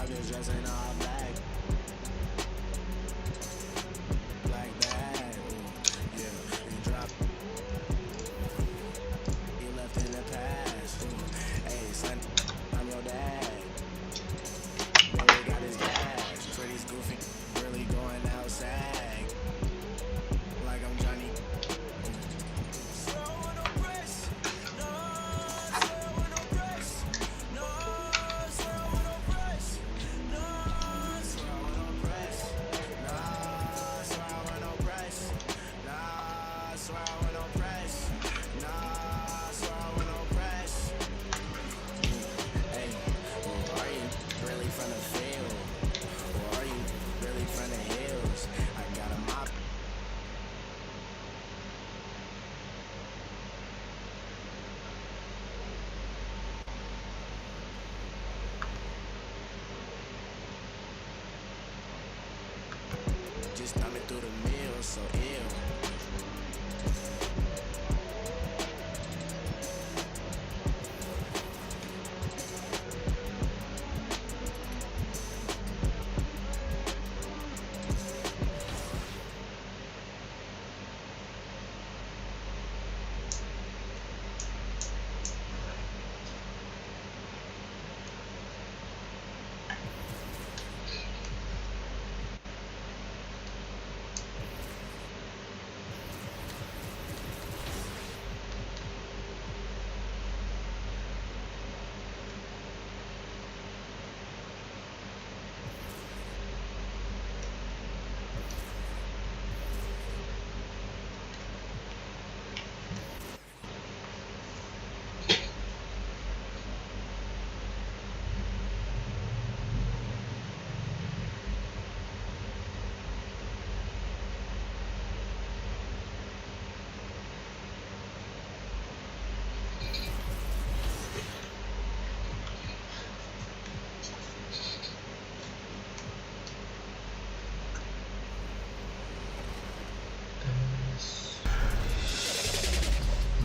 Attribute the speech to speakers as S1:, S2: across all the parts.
S1: just dressing all black. Black bag, yeah, he dropped. He left in the past. Hey, son, I'm your dad. Really got his gas. Pretty goofy, really going outside. Like I'm Johnny. Just thumbing through the meal, so ill.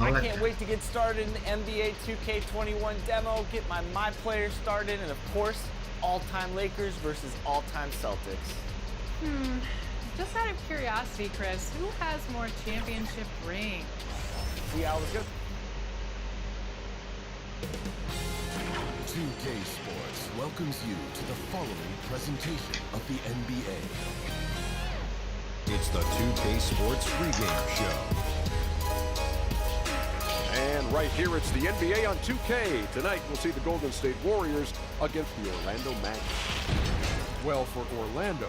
S2: I can't wait to get started in the NBA 2K21 demo, get my player started, and of course, all-time Lakers versus all-time Celtics.
S3: Just out of curiosity, Chris, who has more championship rings?
S2: See how it goes.
S4: 2K Sports welcomes you to the following presentation of the NBA. It's the 2K Sports pregame show.
S5: And right here, it's the NBA on 2K. Tonight, we'll see the Golden State Warriors against the Orlando Magic. Well, for Orlando,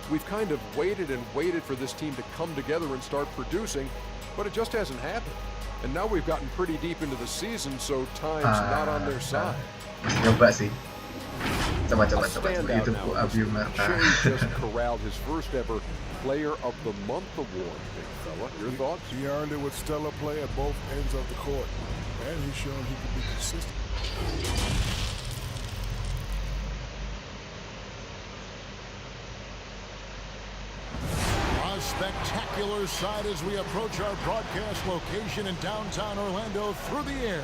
S5: we've kind of waited and waited for this team to come together and start producing, but it just hasn't happened. And now we've gotten pretty deep into the season, so time's not on their side.
S6: Nyoba sih. Coba
S5: A
S6: begitu
S5: standout now.
S6: viewer.
S5: Shea just corralled his first ever Player of the Month award, big fella. Your thoughts?
S7: He earned it with stellar play at both ends of the court, and he's shown he can be consistent.
S8: A spectacular sight as we approach our broadcast location in downtown Orlando through the air.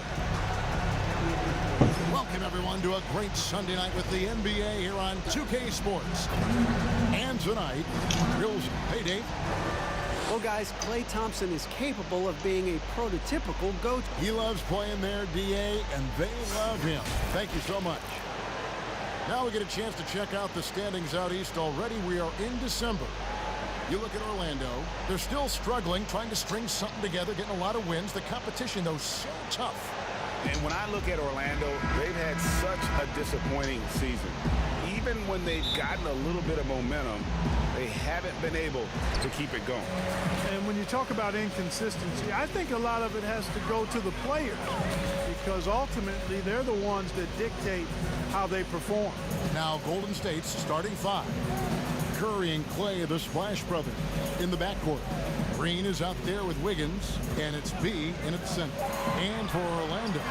S8: Welcome, everyone, to a great Sunday night with the NBA here on 2K Sports. And tonight, Reels, hey, Dave.
S9: Well, guys, Klay Thompson is capable of being a prototypical go-to.
S8: He loves playing there, DA, and they love him. Thank you so much. Now we get a chance to check out the standings out east already. We are in December. You look at Orlando, they're still struggling, trying to string something together, getting a lot of wins. The competition, though, so tough.
S10: And when I look at Orlando, they've had such a disappointing season. Even when they've gotten a little bit of momentum, they haven't been able to keep it going.
S7: And when you talk about inconsistency, I think a lot of it has to go to the players, because ultimately they're the ones that dictate how they perform.
S8: Now Golden State's starting five. Curry and Klay, the Splash Brothers, in the backcourt. Green is out there with Wiggins, and it's B in at the center. And for Orlando,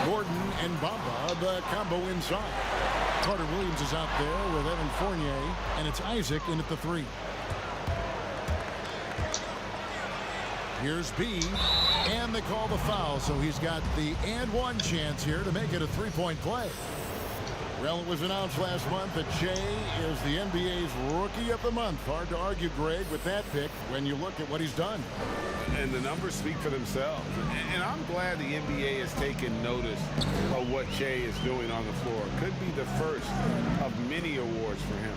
S8: Gordon and Bamba, the combo inside. Carter Williams is out there with Evan Fournier, and it's Isaac in at the three. Here's B, and they call the foul, so he's got the and one chance here to make it a three-point play. Well, it was announced last month that Shea is the NBA's Rookie of the Month. Hard to argue, Greg, with that pick when you look at what he's done.
S10: And the numbers speak for themselves. And I'm glad the NBA has taken notice of what Shea is doing on the floor. Could be the first of many awards for him.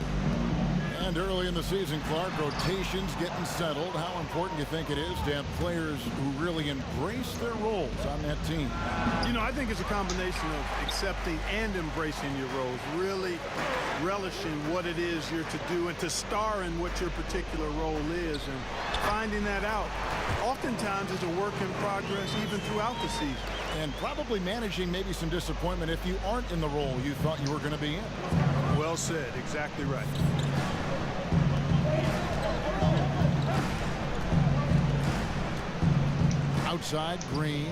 S8: And early in the season, Clark, rotations getting settled. How important do you think it is to have players who really embrace their roles on that team?
S7: You know, I think it's a combination of accepting and embracing your roles, really relishing what it is you're to do and to star in what your particular role is, and finding that out oftentimes is a work in progress even throughout the season.
S8: And probably managing maybe some disappointment if you aren't in the role you thought you were going to be in.
S7: Well said. Exactly right.
S8: Outside, Green.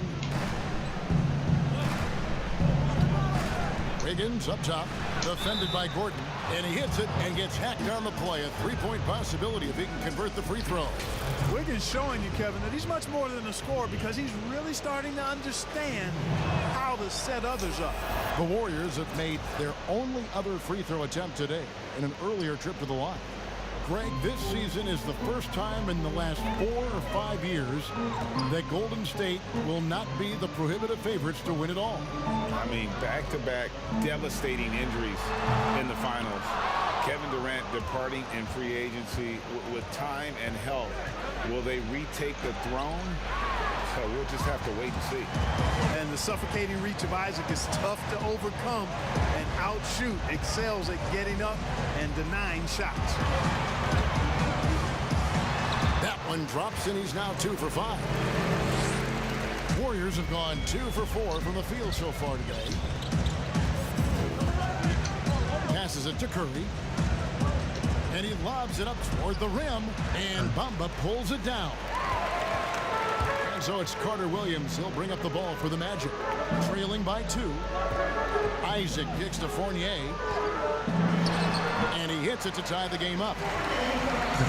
S8: Wiggins up top, defended by Gordon, and he hits it and gets hacked on the play. A three-point possibility if he can convert the free throw.
S7: Wiggins showing you, Kevin, that he's much more than a scorer because he's really starting to understand how to set others up.
S8: The Warriors have made their only other free throw attempt today in an earlier trip to the line. Greg, this season is the first time in the last 4 or 5 years that Golden State will not be the prohibitive favorites to win it all.
S10: I mean, back-to-back devastating injuries in the finals. Kevin Durant departing in free agency with time and health. Will they retake the throne? So we'll just have to wait and see.
S7: And the suffocating reach of Isaac is tough to overcome, and outshoot excels at getting up and denying shots.
S8: That one drops, and he's now 2 for 5. Warriors have gone 2 for 4 from the field so far today. Passes it to Curry. And he lobs it up toward the rim, and Bamba pulls it down. And so it's Carter Williams. He'll bring up the ball for the Magic. Trailing by 2. Isaac kicks to Fournier. And he hits it to tie the game up.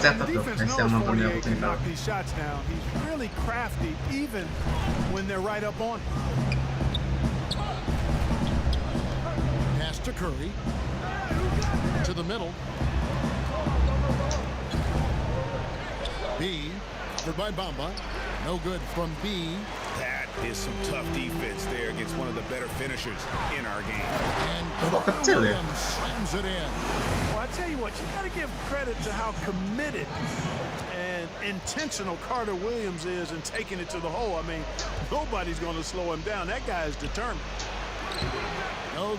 S7: The defense knows Fournier can knock these shots down. He's really crafty even when they're right up on him.
S8: Pass to Curry. To the middle. B, covered by Bamba. No good from B.
S10: That is some tough defense there against one of the better finishers in our game.
S8: And Williams slams it in.
S7: Well, I tell you what, you got to give credit to how committed and intentional Carter Williams is in taking it to the hole. I mean, nobody's going to slow him down. That guy is determined.
S8: No.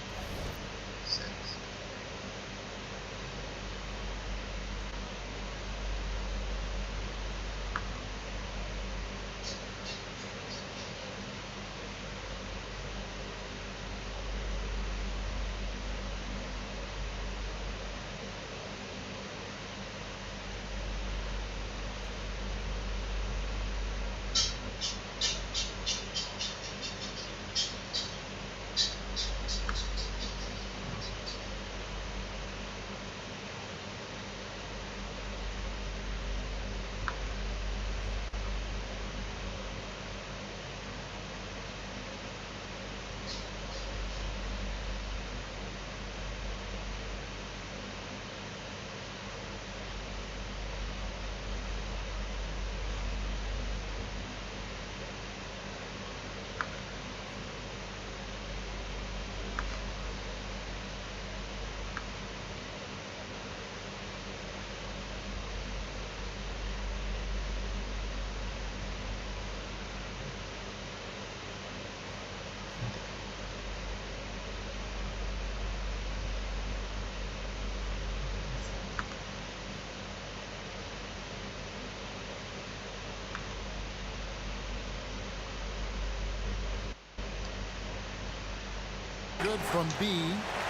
S8: Good from B.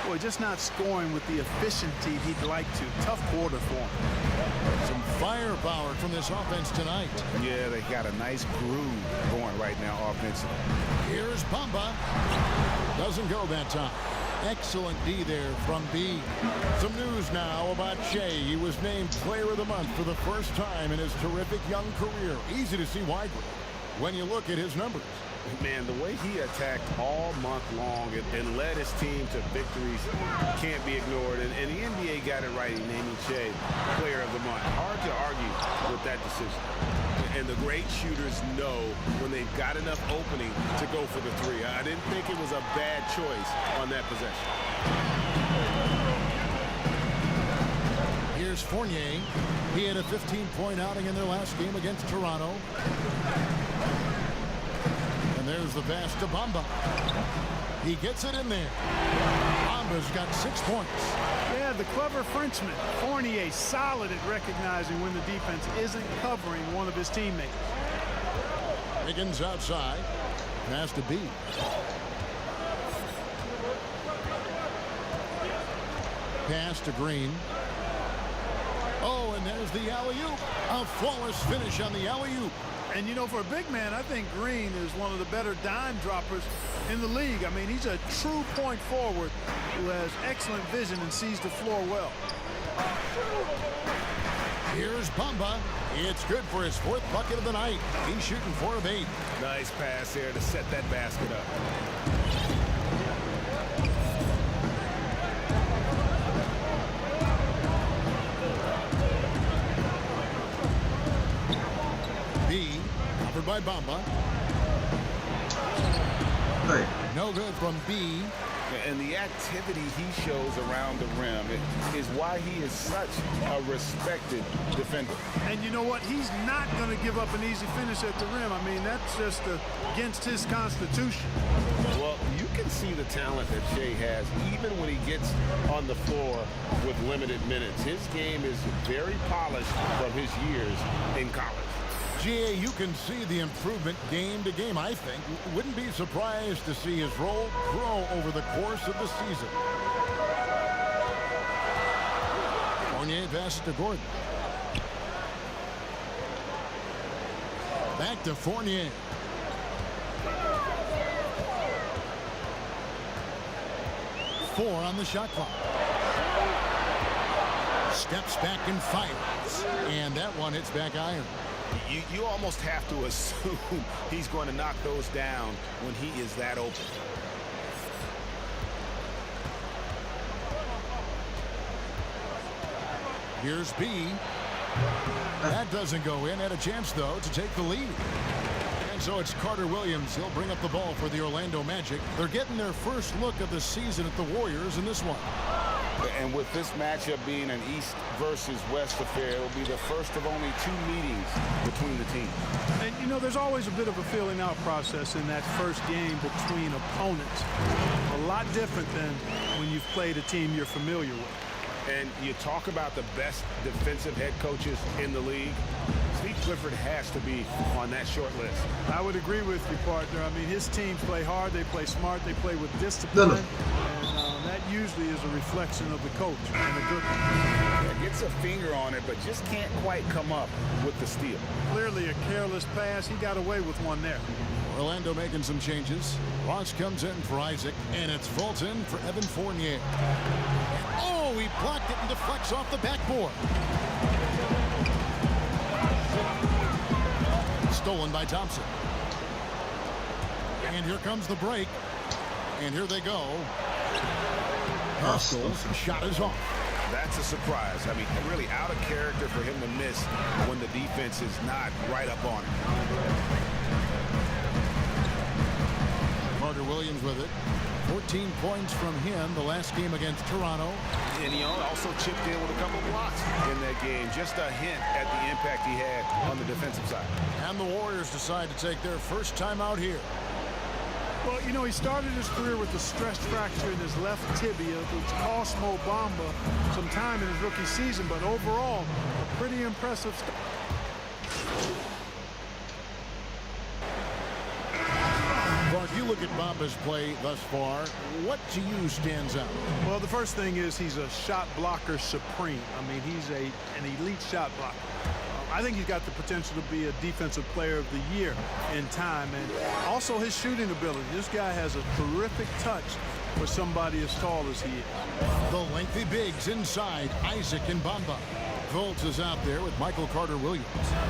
S7: Boy, just not scoring with the efficiency he'd like to. Tough quarter for him.
S8: Some firepower from this offense tonight.
S10: Yeah, they got a nice groove going right now offensively.
S8: Here's Bamba. Doesn't go that time. Excellent D there from B. Some news now about Shea. He was named Player of the Month for the first time in his terrific young career. Easy to see why when you look at his numbers.
S10: Man, the way he attacked all month long and led his team to victories can't be ignored. And the NBA got it right in naming Shea Player of the Month. Hard to argue with that decision. And the great shooters know when they've got enough opening to go for the three. I didn't think it was a bad choice on that possession.
S8: Here's Fournier. He had a 15-point outing in their last game against Toronto. And there's the pass to Bamba. He gets it in there. Bamba's got 6 points.
S7: Yeah, the clever Frenchman. Fournier solid at recognizing when the defense isn't covering one of his teammates.
S8: Higgins outside. Pass to B. Pass to Green. Oh, and there's the alley-oop. A flawless finish on the alley-oop.
S7: And, you know, for a big man, I think Green is one of the better dime droppers in the league. I mean, he's a true point forward who has excellent vision and sees the floor well.
S8: Here's Bamba. It's good for his 4th bucket of the night. He's shooting 4 of 8.
S10: Nice pass there to set that basket up.
S8: Covered by Bamba.
S6: Hey.
S8: No good from B.
S10: And the activity he shows around the rim is why he is such a respected defender.
S7: And you know what? He's not going to give up an easy finish at the rim. I mean, that's just against his constitution.
S10: Well, you can see the talent that Shea has even when he gets on the floor with limited minutes. His game is very polished from his years in college.
S8: GA, you can see the improvement game to game, I think. Wouldn't be surprised to see his role grow over the course of the season. Fournier passes to Gordon. Back to Fournier. Four on the shot clock. Steps back and fires. And that one hits back iron.
S10: You almost have to assume he's going to knock those down when he is that open.
S8: Here's B. That doesn't go in. Had a chance, though, to take the lead. And so it's Carter Williams. He'll bring up the ball for the Orlando Magic. They're getting their first look of the season at the Warriors in this one.
S10: And with this matchup being an East versus West affair, it will be the first of only 2 meetings between the teams.
S7: And, you know, there's always a bit of a feeling out process in that first game between opponents. A lot different than when you've played a team you're familiar with.
S10: And you talk about the best defensive head coaches in the league. Steve Clifford has to be on that short list.
S7: I would agree with you, partner. I mean, his teams play hard, they play smart, they play with discipline. And that usually is a reflection of the coach and a good one.
S10: It gets a finger on it, but just can't quite come up with the steal.
S7: Clearly a careless pass. He got away with one there.
S8: Orlando making some changes. Ross comes in for Isaac, and it's Fulton for Evan Fournier. Oh, he blocked it and deflects off the backboard. Stolen by Thompson. And here comes the break. And here they go. Haskell's shot is off.
S10: That's a surprise. I mean, really out of character for him to miss when the defense is not right up on him.
S8: Carter Williams with it. 14 points from him the last game against Toronto.
S10: And he also chipped in with a couple blocks in that game. Just a hint at the impact he had on the defensive side.
S8: And the Warriors decide to take their first time out here.
S7: Well, you know, he started his career with a stress fracture in his left tibia, which cost Mo Bamba some time in his rookie season, but overall, a pretty impressive start.
S8: Bart, you look at Bamba's play thus far. What to you stands out?
S7: Well, the first thing is he's a shot blocker supreme. I mean, he's an elite shot blocker. I think he's got the potential to be a defensive player of the year in time, and also his shooting ability. This guy has a terrific touch for somebody as tall as he is.
S8: The lengthy bigs inside, Isaac and Bamba. Fultz is out there with Michael Carter Williams,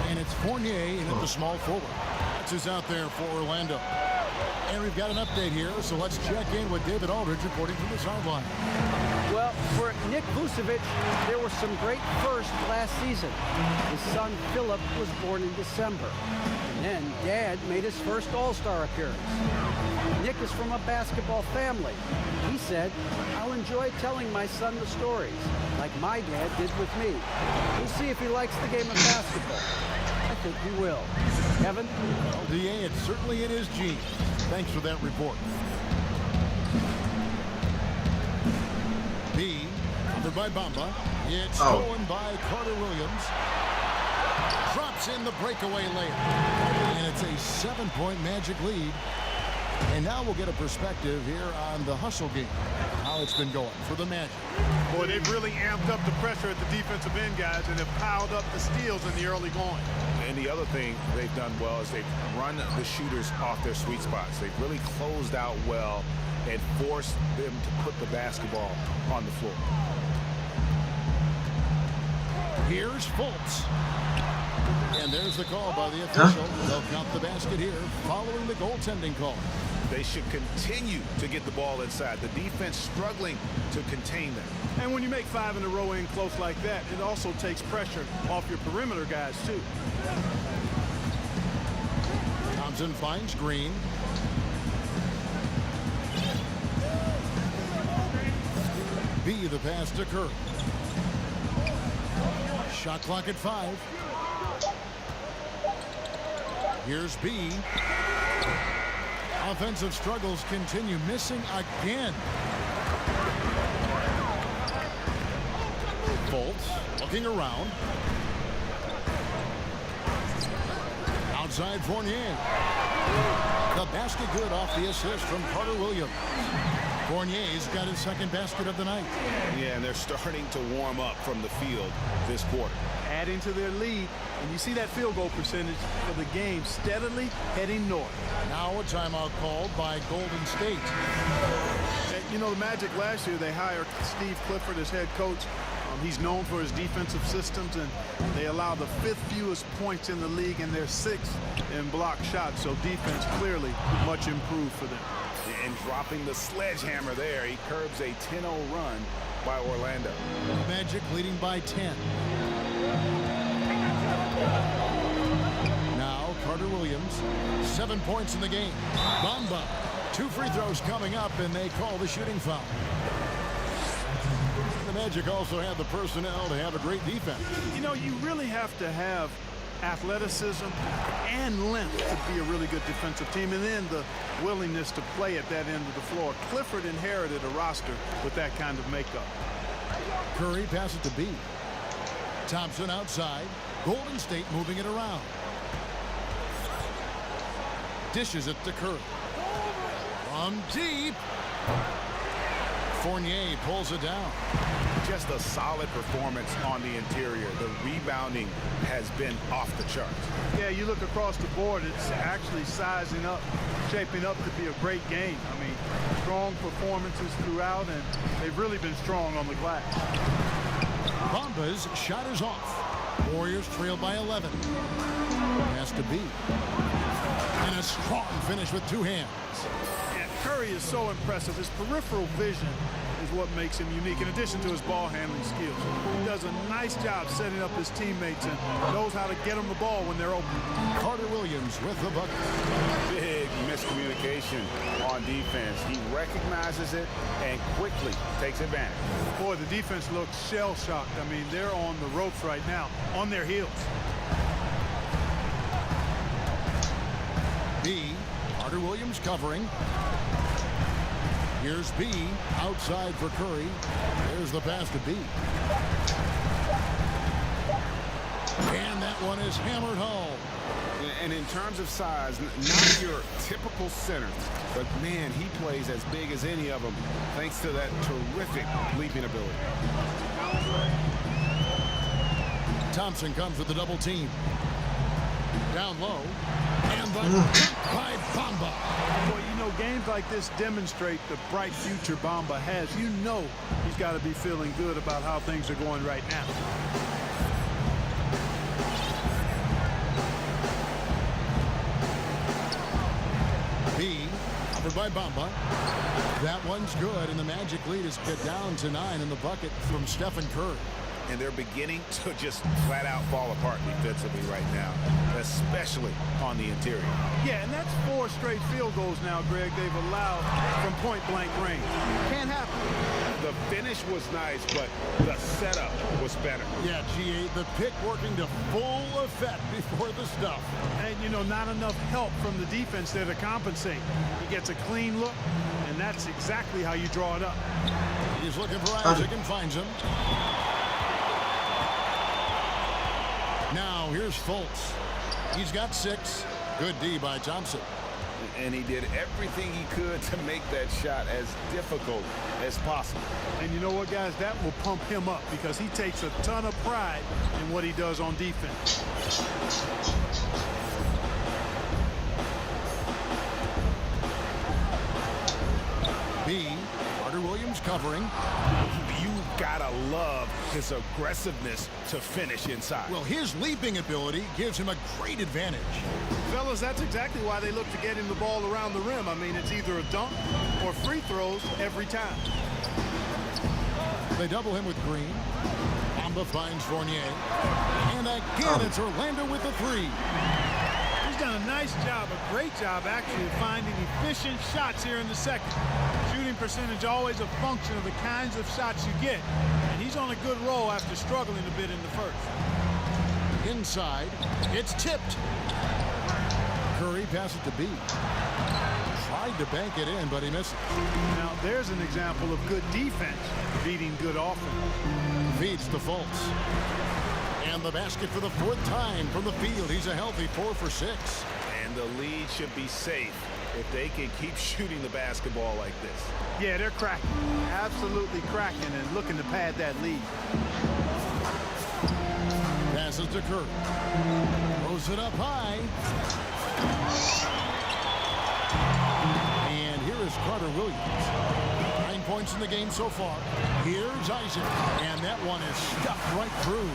S8: and it's Fournier in at the small forward. Fultz is out there for Orlando. And we've got an update here, so let's check in with David Aldridge reporting from the sideline.
S9: Well, for Nick Vucevic, there were some great firsts last season. His son Philip was born in December. And then Dad made his first All-Star appearance. Nick is from a basketball family. He said, "I'll enjoy telling my son the stories, like my dad did with me. We'll see if he likes the game of basketball." I think he will. Kevin?
S8: Well, DA, it's certainly in his genes. Thanks for that report. B, covered by Bamba. It's stolen by Carter Williams. Drops in the breakaway layup. And it's a 7-point Magic lead. And now we'll get a perspective here on the hustle game, how it's been going for the Magic.
S7: Boy, they've really amped up the pressure at the defensive end, guys, and have piled up the steals in the early going.
S10: And the other thing they've done well is they've run the shooters off their sweet spots. They've really closed out well and forced them to put the basketball on the floor.
S8: Here's Fultz. And there's the call by the official. They'll count the basket here following the goaltending call.
S10: They should continue to get the ball inside. The defense struggling to contain them.
S7: And when you make 5 in a row in close like that, it also takes pressure off your perimeter guys, too.
S8: Thompson finds Green. B, the pass to Curry. Shot clock at 5. Here's B. Offensive struggles continue, missing again. Fultz looking around. Outside Fournier. The basket good off the assist from Carter Williams. Fournier's got his second basket of the night.
S10: Yeah, and they're starting to warm up from the field this quarter.
S7: Adding to their lead, and you see that field goal percentage for the game steadily heading north.
S8: Now a timeout called by Golden State.
S7: You know, the Magic last year, they hired Steve Clifford as head coach. He's known for his defensive systems, and they allow the 5th fewest points in the league, and they're 6th in block shots. So defense clearly much improved for them.
S10: And dropping the sledgehammer there, he curbs a 10-0 run by Orlando.
S8: Magic leading by 10. Now Carter Williams, 7 points in the game. Bamba, 2 free throws coming up, and they call the shooting foul. The Magic also have the personnel to have a great defense.
S7: You know, you really have to have athleticism and length to be a really good defensive team, and then the willingness to play at that end of the floor. Clifford inherited a roster with that kind of makeup.
S8: Curry passes to B. Thompson outside. Golden State moving it around. Dishes it to Curry. From deep. Fournier pulls it down.
S10: Just a solid performance on the interior. The rebounding has been off the charts.
S7: Yeah, you look across the board, it's actually sizing up, shaping up to be a great game. I mean, strong performances throughout, and they've really been strong on the glass.
S8: Bamba's shot is off. Warriors trail by 11. Has to be. And a strong finish with 2 hands.
S7: And Curry is so impressive. His peripheral vision is what makes him unique, in addition to his ball handling skills. He does a nice job setting up his teammates and knows how to get them the ball when they're open.
S8: Carter Williams with the bucket.
S10: Big miscommunication on defense. He recognizes it and quickly takes advantage.
S7: Boy, the defense looks shell-shocked. I mean, they're on the ropes right now, on their heels.
S8: B. Carter Williams covering. Here's B. Outside for Curry. There's the pass to B. And that one is hammered home.
S10: And in terms of size, not your typical center, but man, he plays as big as any of them thanks to that terrific leaping ability.
S8: Thompson comes with the double team. Down low. And the by Bamba.
S7: Well, you know, games like this demonstrate the bright future Bamba has. You know he's got to be feeling good about how things are going right now.
S8: B Covered by Bamba. That one's good, and the Magic lead is cut down to 9 in the bucket from Stephen Curry.
S10: And they're beginning to just flat out fall apart defensively right now, especially on the interior.
S7: Yeah, and that's 4 straight field goals now, Greg, they've allowed from point-blank range. Can't happen.
S10: The finish was nice, but the setup was better.
S8: Yeah, G8, the pick working to full effect before the stuff.
S7: And, you know, not enough help from the defense there to compensate. He gets a clean look, and that's exactly how you draw it up.
S8: He's looking for Isaac and finds him. Now, here's Fultz. He's got 6. Good D by Thompson.
S10: And he did everything he could to make that shot as difficult as possible.
S7: And you know what, guys? That will pump him up because he takes a ton of pride in what he does on defense.
S8: B. Carter Williams covering.
S10: You gotta love his aggressiveness to finish inside.
S8: Well, his leaping ability gives him a great advantage.
S7: Fellas, that's exactly why they look to get him the ball around the rim. I mean, it's either a dunk or free throws every time.
S8: They double him with Green. Bamba finds Fournier. And again, it's Orlando with the 3.
S7: He's done a nice job, a great job, actually, of finding efficient shots here in the second. Shooting percentage always a function of the kinds of shots you get. And he's on a good roll after struggling a bit in the first.
S8: Inside, it's tipped. Curry passes to B. Tried to bank it in, but he misses.
S7: Now, there's an example of good defense beating good offense.
S8: Feeds to Fultz. And the basket for the 4th time from the field. He's a healthy 4 for 6.
S10: And the lead should be safe if they can keep shooting the basketball like this.
S7: Yeah, they're cracking. Absolutely cracking and looking to pad that lead.
S8: Passes to Curry. Throws it up high. And here is Carter Williams. 9 points in the game so far. Here's Isaac. And that one is stuffed right through.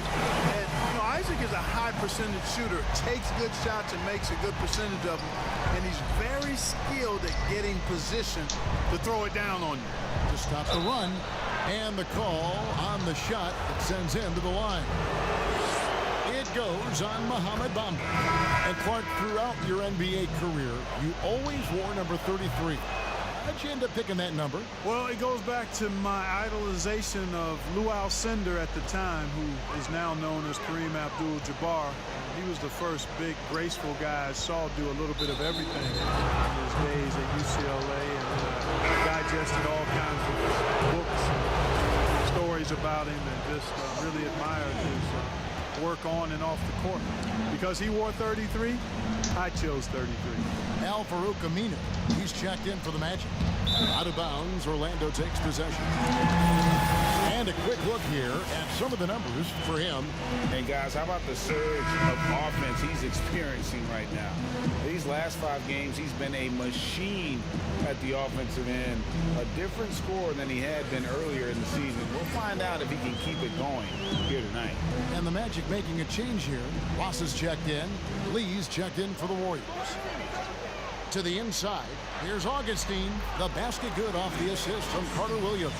S7: And, you know, Isaac is a high percentage shooter. Takes good shots and makes a good percentage of them. And he's very skilled at getting position to throw it down on you.
S8: To stop the run. And the call on the shot that sends him to the line. It goes on Mohamed Bamba. And Clark, throughout your NBA career, you always wore number 33. How'd you end up picking that number?
S7: Well, it goes back to my idolization of Lou Alcindor at the time, who is now known as Kareem Abdul-Jabbar. He was the first big, graceful guy I saw do a little bit of everything in his days at UCLA, and digested all kinds of books and stories about him, and just really admired his work on and off the court. Because he wore 33, I chose 33.
S8: Al Farouk Aminu. He's checked in for the Magic. Out of bounds, Orlando takes possession. And a quick look here at some of the numbers for him.
S10: And guys, how about the surge of offense he's experiencing right now? These last 5 games, he's been a machine at the offensive end. A different scorer than he had been earlier in the season. We'll find out if he can keep it going here tonight.
S8: And the Magic making a change here. Ross is checked in. Lee's checked in for the Warriors. To the inside, here's Augustine. The basket good off the assist from Carter Williams.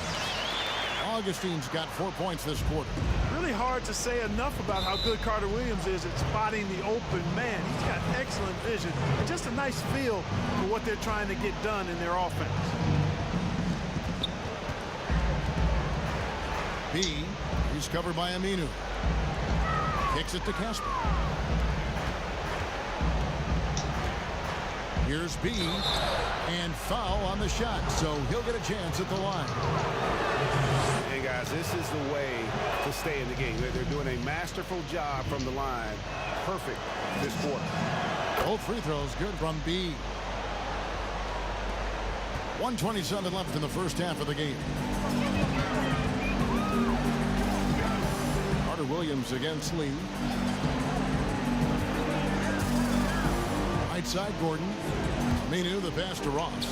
S8: Augustine's got 4 points this quarter.
S7: Really hard to say enough about how good Carter Williams is at spotting the open man. He's got excellent vision and just a nice feel for what they're trying to get done in their offense.
S8: B, he's covered by Aminu. Kicks it to Casper. Here's B, and foul on the shot, so he'll get a chance at the line.
S10: Hey guys, this is the way to stay in the game. They're doing a masterful job from the line. Perfect this quarter.
S8: Both free throws good from B. 1:27 left in the first half of the game. Carter Williams against Lee. Right side, Gordon. Aminu, the pass to Ross.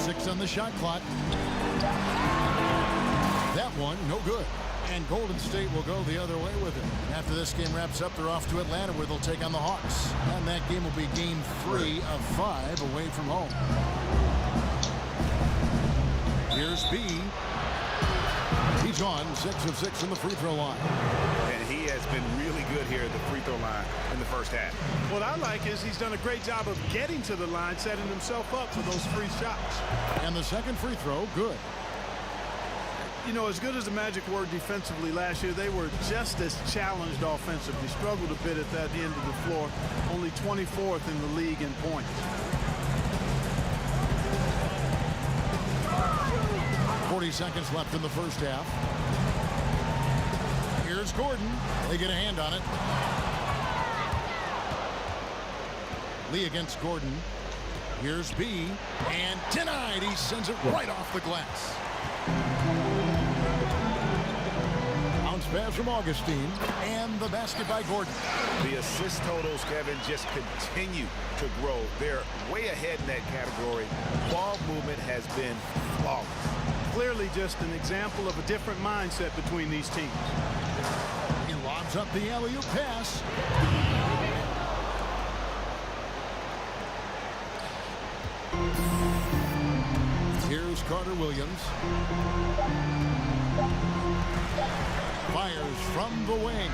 S8: 6 on the shot clock. That one, no good. And Golden State will go the other way with it. After this game wraps up, they're off to Atlanta where they'll take on the Hawks. And that game will be game 3 of 5 away from home. Here's B. He's on 6 of 6 from the free throw line.
S10: And he has been really good here at the free throw line in the first half.
S7: What I like is he's done a great job of getting to the line, setting himself up for those free shots.
S8: And the second free throw, good.
S7: You know, as good as the Magic were defensively last year, they were just as challenged offensively. Struggled a bit at that end of the floor. Only 24th in the league in points.
S8: 40 seconds left in the first half. Here's Gordon. They get a hand on it. Lee against Gordon. Here's B. And denied. He sends it right off the glass. Bounce pass from Augustine. And the basket by Gordon.
S10: The assist totals, Kevin, just continue to grow. They're way ahead in that category. Ball movement has been flawless.
S7: Clearly just an example of a different mindset between these teams.
S8: He lobs up the alley-oop pass. Here's Carter Williams. Fires from the wing.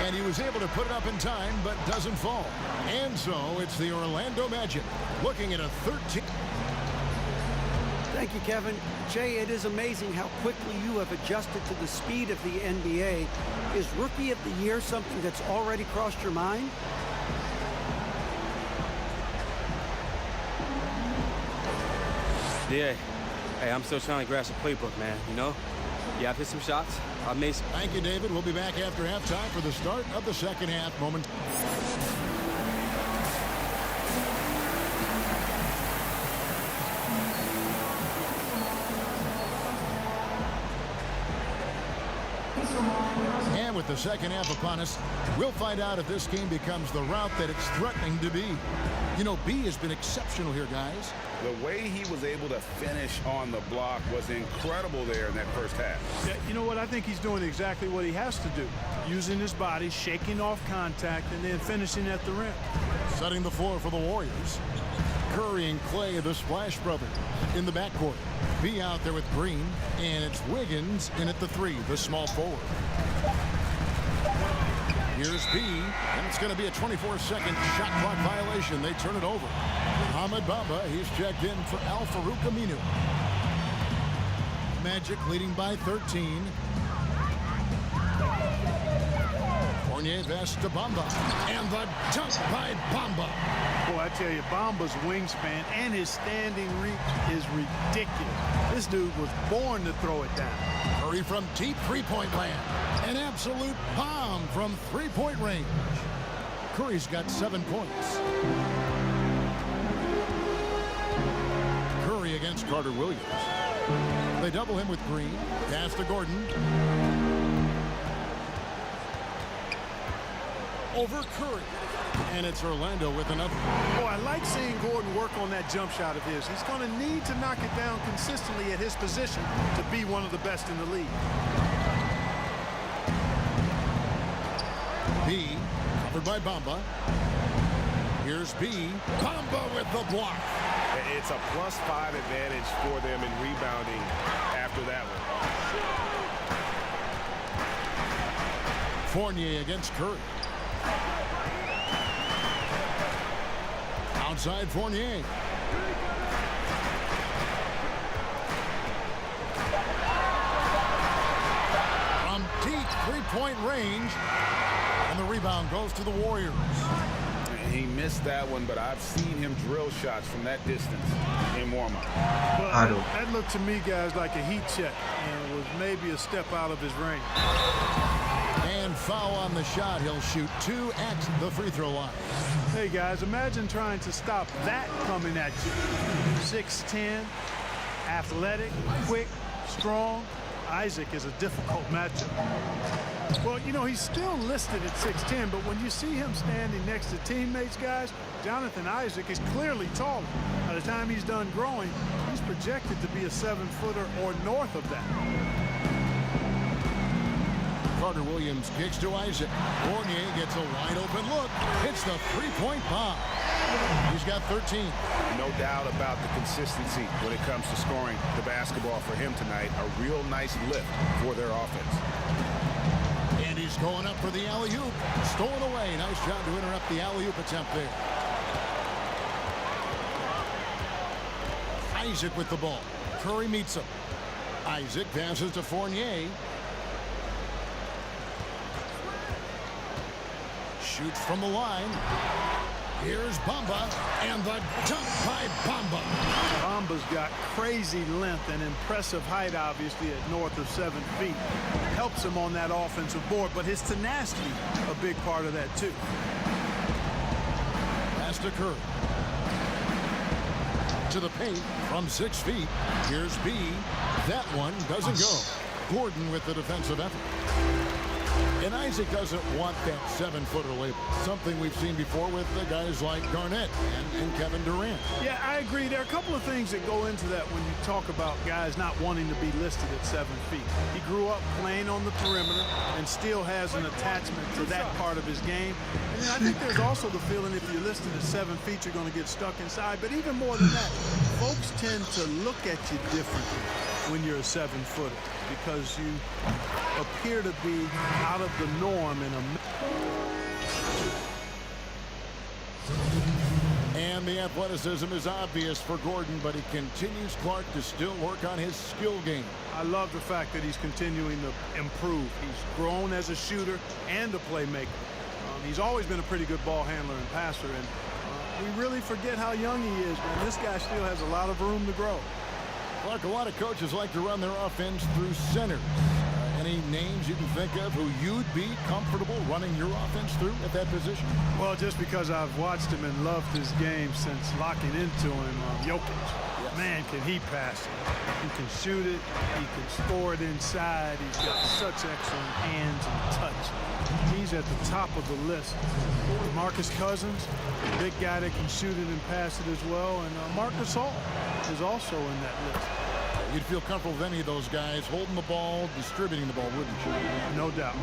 S8: And he was able to put it up in time, but doesn't fall. And so it's the Orlando Magic looking at a 13.
S9: Thank you, Kevin. Jay, it is amazing how quickly you have adjusted to the speed of the NBA. Is Rookie of the Year something that's already crossed your mind?
S11: Yeah. Hey, I'm still trying to grasp a playbook, man, you know? Yeah, I've hit some shots. I've made some...
S8: Thank you, David. We'll be back after halftime for the start of the second half moment. And with the second half upon us, we'll find out if this game becomes the route that it's threatening to be. You know, B has been exceptional here, guys.
S10: The way he was able to finish on the block was incredible there in that first half.
S7: Yeah, you know what? I think he's doing exactly what he has to do. Using his body, shaking off contact, and then finishing at the rim.
S8: Setting the floor for the Warriors. Curry and Clay, the Splash Brothers, in the backcourt. B out there with Green, and it's Wiggins in at the 3, the small forward. Here's B, and it's going to be a 24-second shot clock violation. They turn it over. Ahmed Bamba, he's checked in for Al-Farouq Aminu. Magic leading by 13. Fournier pass to Bamba, and the dunk by Bamba.
S7: Boy, I tell you, Bamba's wingspan and his standing reach is ridiculous. This dude was born to throw it down.
S8: Curry from deep three-point land. An absolute bomb from three-point range. Curry's got 7 points. Curry against Carter Williams. They double him with Green. Pass to Gordon. Over Curry. And it's Orlando with another.
S7: Oh, I like seeing Gordon work on that jump shot of his. He's going to need to knock it down consistently at his position to be one of the best in the league.
S8: B, covered by Bamba. Here's B. Bamba with the block.
S10: It's a +5 advantage for them in rebounding after that one.
S8: Fournier against Curry. Outside Fournier. From deep three-point range. And the rebound goes to the Warriors.
S10: He missed that one, but I've seen him drill shots from that distance in warm-up.
S7: But that looked to me, guys, like a heat check. And it was maybe a step out of his range.
S8: And foul on the shot. He'll shoot 2 at the free throw line.
S7: Hey, guys, imagine trying to stop that coming at you. 6'10", athletic, quick, strong. Isaac is a difficult matchup. Well, you know, he's still listed at 6'10", but when you see him standing next to teammates, guys, Jonathan Isaac is clearly taller. By the time he's done growing, he's projected to be a 7-footer or north of that.
S8: Carter Williams kicks to Isaac. Fournier gets a wide open look. Hits the three-point bomb. He's got 13.
S10: No doubt about the consistency when it comes to scoring the basketball for him tonight. A real nice lift for their offense.
S8: And he's going up for the alley-oop. Stolen away. Nice job to interrupt the alley-oop attempt there. Isaac with the ball. Curry meets him. Isaac passes to Fournier. Shoots from the line. Here's Bamba, and the dunk by Bamba.
S7: Bamba's got crazy length and impressive height, obviously, at north of 7 feet. Helps him on that offensive board, but his tenacity, a big part of that, too.
S8: Pass to Curry. To the paint from 6 feet. Here's B. That one doesn't go. Gordon with the defensive effort. And Isaac doesn't want that 7-footer label. Something we've seen before with the guys like Garnett and Kevin Durant.
S7: Yeah, I agree. There are a couple of things that go into that when you talk about guys not wanting to be listed at 7 feet. He grew up playing on the perimeter and still has an attachment to that part of his game. And I think there's also the feeling if you're listed at 7 feet, you're going to get stuck inside. But even more than that, folks tend to look at you differently when you're a 7-footer because you appear to be out of the norm in a...
S8: And the athleticism is obvious for Gordon, but he continues, Clark, to still work on his skill game.
S7: I love the fact that he's continuing to improve. He's grown as a shooter and a playmaker. He's always been a pretty good ball handler and passer, and we really forget how young he is, man. This guy still has a lot of room to grow.
S8: Clark, a lot of coaches like to run their offense through centers. Any names you can think of who you'd be comfortable running your offense through at that position?
S7: Well, just because I've watched him and loved his game since locking into him, Jokic. Yes. Man, can he pass it. He can shoot it. He can score it inside. He's got such excellent hands and touch. He's at the top of the list. DeMarcus Cousins, big guy that can shoot it and pass it as well. And Marcus Hall is also in that list.
S8: You'd feel comfortable with any of those guys holding the ball, distributing the ball, wouldn't you?
S7: No doubt.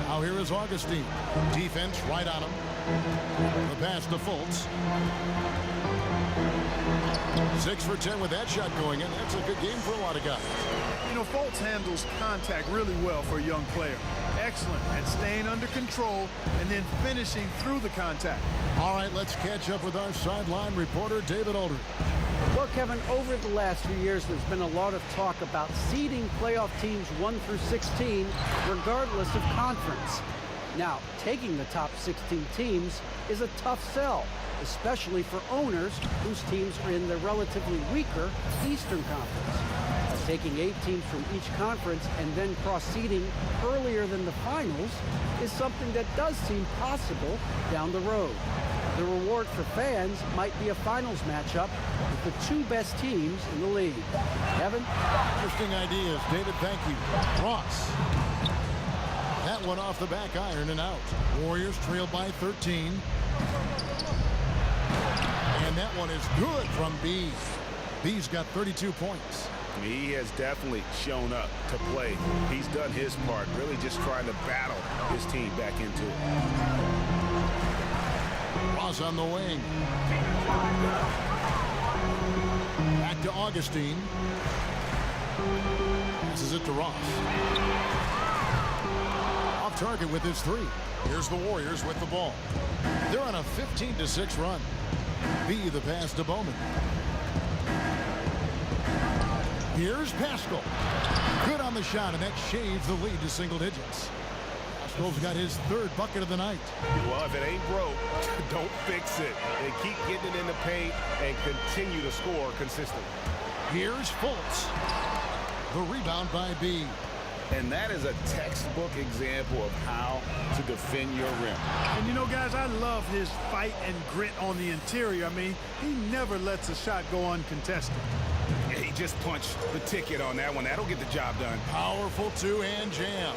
S8: Now here is Augustine. Defense right on him. The pass to Fultz. 6 for 10 with that shot going in. That's a good game for a lot of guys.
S7: You know, Fultz handles contact really well for a young player. Excellent at staying under control and then finishing through the contact.
S8: All right, let's catch up with our sideline reporter, David Aldridge.
S9: Well, Kevin, over the last few years, there's been a lot of talk about seeding playoff teams 1 through 16, regardless of conference. Now, taking the top 16 teams is a tough sell, especially for owners whose teams are in the relatively weaker Eastern Conference. Taking 8 teams from each conference and then cross-seeding earlier than the finals is something that does seem possible down the road. The reward for fans might be a finals matchup with the 2 best teams in the league. Kevin?
S8: Interesting ideas. David, thank you. Ross. That one off the back iron and out. Warriors trail by 13. And that one is good from B. B's got 32 points.
S10: He has definitely shown up to play. He's done his part, really just trying to battle his team back into it.
S8: Ross on the wing. Back to Augustine. Passes it to Ross. Off target with his 3. Here's the Warriors with the ball. They're on a 15-6 run. B, the pass to Bowman. Here's Pascal. Good on the shot, and that shaves the lead to single digits. Pascal's got his 3rd bucket of the night.
S10: Well, if it ain't broke, don't fix it. They keep getting it in the paint and continue to score consistently.
S8: Here's Fultz. The rebound by B.
S10: And that is a textbook example of how to defend your rim.
S7: And you know, guys, I love his fight and grit on the interior. I mean, he never lets a shot go uncontested.
S10: Yeah, he just punched the ticket on that one. That'll get the job done.
S8: Powerful 2-hand jam.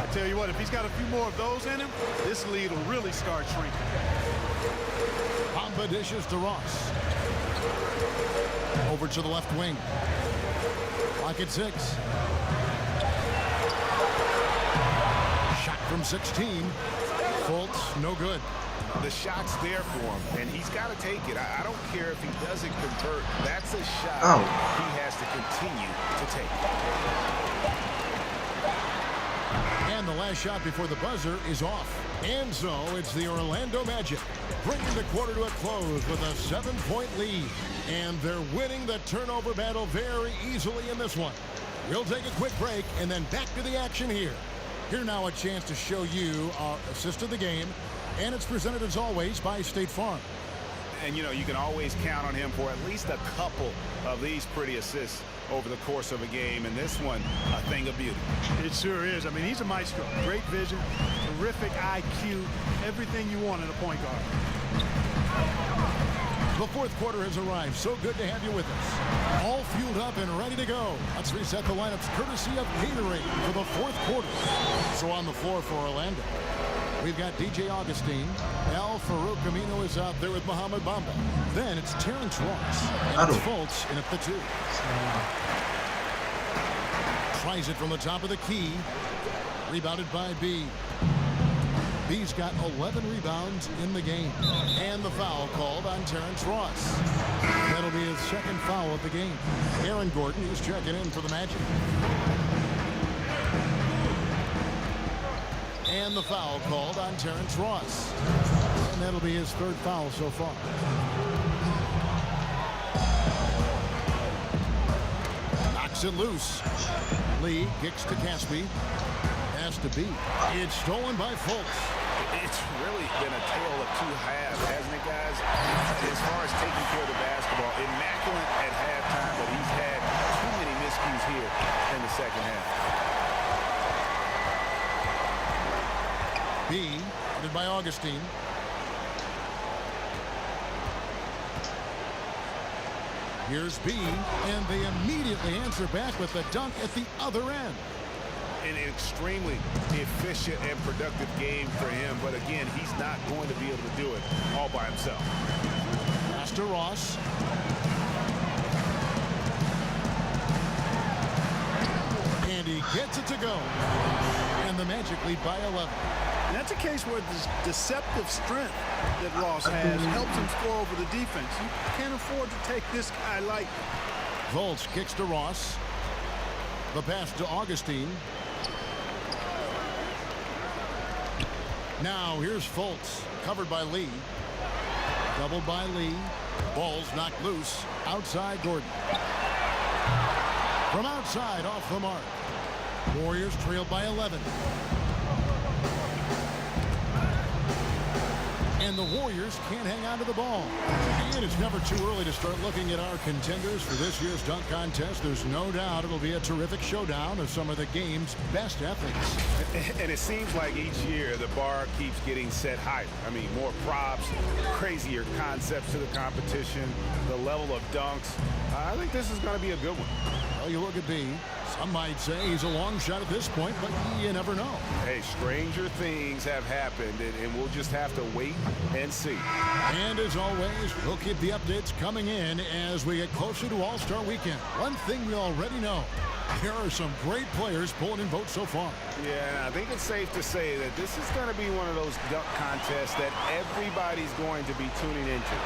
S7: I tell you what, if he's got a few more of those in him, this lead will really start shrinking.
S8: Bamba dishes to Ross. Over to the left wing. Clock at 6. Shot from 16. Fultz, no good.
S10: The shot's there for him, and he's got to take it. I don't care if he doesn't convert. That's a shot he has to continue to take.
S8: And the last shot before the buzzer is off. And so it's the Orlando Magic bringing the quarter to a close with a 7-point lead. And they're winning the turnover battle very easily in this one. We'll take a quick break and then back to the action here. Here now a chance to show you our assist of the game. And it's presented as always by State Farm.
S10: And, you know, you can always count on him for at least a couple of these pretty assists over the course of a game. And this one, a thing of beauty.
S7: It sure is. I mean, he's a maestro. Great vision, terrific IQ, everything you want in a point guard.
S8: The fourth quarter has arrived. So good to have you with us. All fueled up and ready to go. Let's reset the lineups courtesy of Gatorade for the fourth quarter. So on the floor for Orlando, we've got DJ Augustine. Al Farouk Amino is out there with Muhammad Bamba. Then it's Terrence Ross. And it's Fultz in at the 2. Tries it from the top of the key. Rebounded by B. B's got 11 rebounds in the game. And the foul called on Terrence Ross. That'll be his second foul of the game. Aaron Gordon is checking in for the Magic. And the foul called on Terrence Ross. And that'll be his third foul so far. Knocks it loose. Lee kicks to Caspi. Pass to B. It's stolen by Fultz.
S10: It's really been a tale of two halves, hasn't it, guys? As far as taking care of the basketball, immaculate at halftime, but he's had too many miscues here in the second half.
S8: B, headed by Augustine. Here's B, and they immediately answer back with the dunk at the other end.
S10: An extremely efficient and productive game for him, but again, he's not going to be able to do it all by himself.
S8: Pass to Ross. And he gets it to go. And the Magic lead by 11.
S7: And that's a case where the deceptive strength that Ross has helps him score over the defense. You can't afford to take this guy lightly.
S8: Fultz kicks to Ross. The pass to Augustine. Now here's Fultz, covered by Lee. Doubled by Lee. Ball's knocked loose. Outside Gordon. From outside off the mark. Warriors trailed by 11. And the Warriors can't hang on to the ball. And it's never too early to start looking at our contenders for this year's dunk contest. There's no doubt it'll be a terrific showdown of some of the game's best athletes.
S10: And it seems like each year the bar keeps getting set higher. I mean, more props, crazier concepts to the competition, the level of dunks. I think this is going to be a good one.
S8: Well, you look at B. Some might say he's a long shot at this point, but you never know.
S10: Hey, stranger things have happened, and we'll just have to wait and see.
S8: And as always, we'll keep the updates coming in as we get closer to All-Star Weekend. One thing we already know, there are some great players pulling in votes so far.
S10: Yeah, I think it's safe to say that this is going to be one of those dunk contests that everybody's going to be tuning into.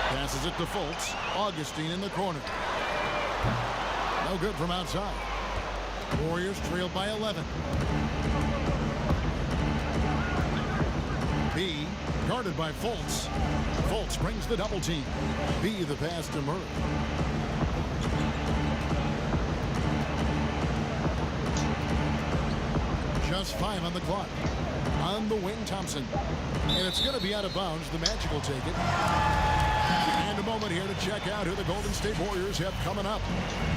S8: Passes it to Fultz. Augustine in the corner. No good from outside. Warriors trailed by 11. B guarded by Fultz. Fultz brings the double team. B the pass to Murray. Just 5 on the clock. On the wing, Thompson. And it's going to be out of bounds. The Magic will take it. And a moment here to check out who the Golden State Warriors have coming up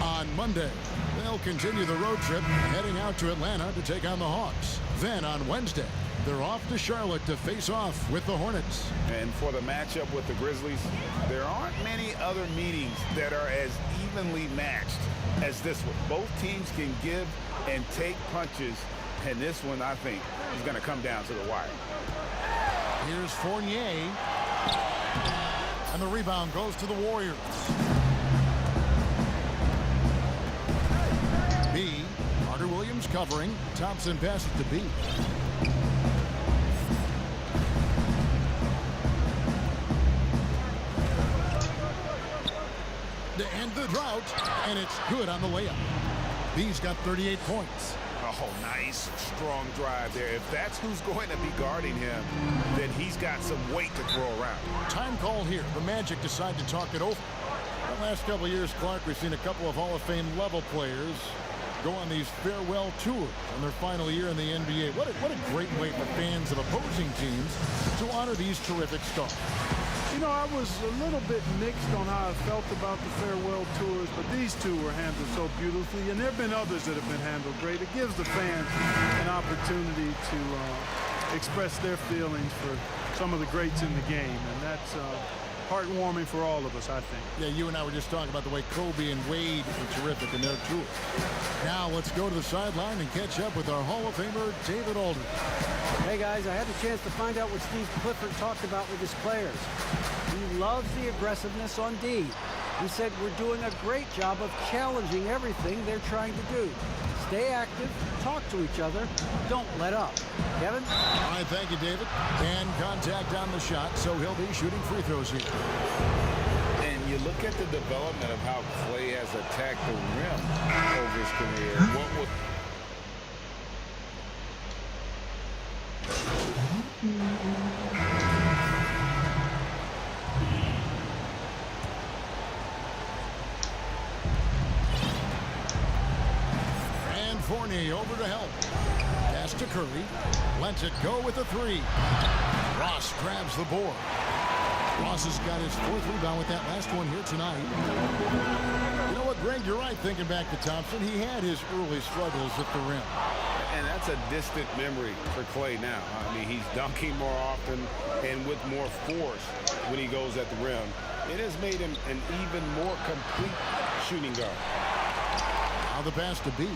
S8: on Monday. They'll continue the road trip heading out to Atlanta to take on the Hawks. Then on Wednesday, they're off to Charlotte to face off with the Hornets.
S10: And for the matchup with the Grizzlies, there aren't many other meetings that are as evenly matched as this one. Both teams can give and take punches, and this one, I think, is going to come down to the wire.
S8: Here's Fournier. And the rebound goes to the Warriors. B. Carter Williams covering. Thompson passes to B. To end the drought, and it's good on the layup. B's got 38 points.
S10: Oh, nice, strong drive there. If that's who's going to be guarding him, then he's got some weight to throw around.
S8: Time call here. The Magic decide to talk it over. The last couple of years, Clark, we've seen a couple of Hall of Fame level players go on these farewell tours on their final year in the NBA. What a great way for fans of opposing teams to honor these terrific stars.
S7: You know, I was a little bit mixed on how I felt about the farewell tours, but these two were handled so beautifully, and there have been others that have been handled great. It gives the fans an opportunity to express their feelings for some of the greats in the game, and that's heartwarming for all of us, I think.
S8: Yeah, you and I were just talking about the way Kobe and Wade were terrific in their tour. Now let's go to the sideline and catch up with our Hall of Famer, David Aldridge.
S9: Hey guys, I had the chance to find out what Steve Clifford talked about with his players. He loves the aggressiveness on D. He said we're doing a great job of challenging everything they're trying to do. Stay active, talk to each other, don't let up. Kevin?
S8: All right, thank you, David. And contact on the shot, so he'll be shooting free throws here.
S10: And you look at the development of how Clay has attacked the rim over his career. What would...
S8: Fournier over to help. Pass to Curry. Lets it go with a three. Ross grabs the board. Ross has got his fourth rebound with that last one here tonight. You know what, Greg? You're right. Thinking back to Thompson, he had his early struggles at the rim.
S10: And that's a distant memory for Clay now. I mean, he's dunking more often and with more force when he goes at the rim. It has made him an even more complete shooting guard.
S8: Now the pass to B.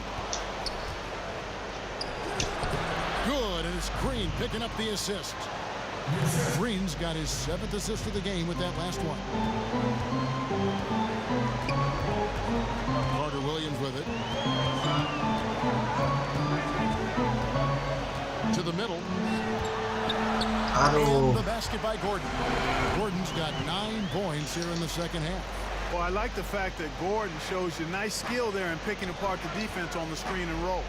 S8: Good, and it's Green picking up the assist. Green's got his 7th assist of the game with that last one. Carter Williams with it. To the middle. And the basket by Gordon. Gordon's got 9 points here in the second half.
S7: Well, I like the fact that Gordon shows you nice skill there in picking apart the defense on the screen and roll.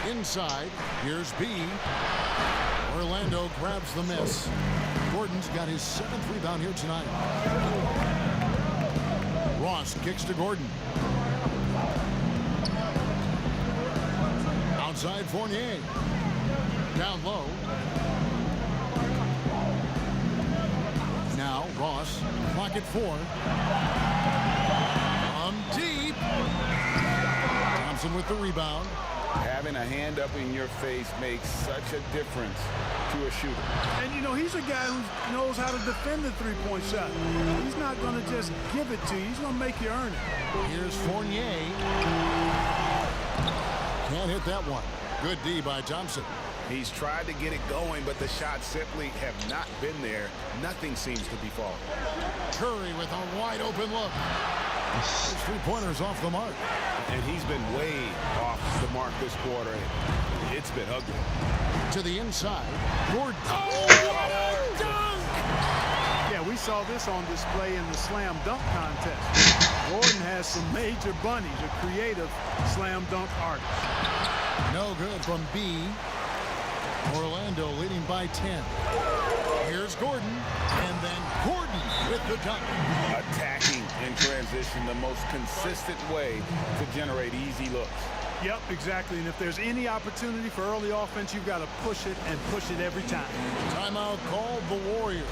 S8: Inside, here's B. Orlando grabs the miss. Gordon's got his 7th rebound here tonight. Ross kicks to Gordon. Outside Fournier. Down low. Now Ross, clock at 4. Deep. Thompson with the rebound.
S10: Having a hand up in your face makes such a difference to a shooter.
S7: And, you know, he's a guy who knows how to defend the three-point shot. He's not going to just give it to you. He's going to make you earn it.
S8: Here's Fournier. Can't hit that one. Good D by Thompson.
S10: He's tried to get it going, but the shots simply have not been there. Nothing seems to be falling.
S8: Curry with a wide open look. His 3-pointers off the mark.
S10: And he's been way off the mark this quarter. It's been ugly.
S8: To the inside. Gordon.
S7: Oh, what a dunk! Yeah, we saw this on display in the slam dunk contest. Gordon has some major bunnies, a creative slam dunk artist.
S8: No good from B. Orlando leading by 10. Here's Gordon, and then Gordon with the dunk.
S10: Attacking in transition, the most consistent way to generate easy looks.
S7: Yep, exactly. And if there's any opportunity for early offense, you've got to push it and push it every time.
S8: Timeout called the Warriors.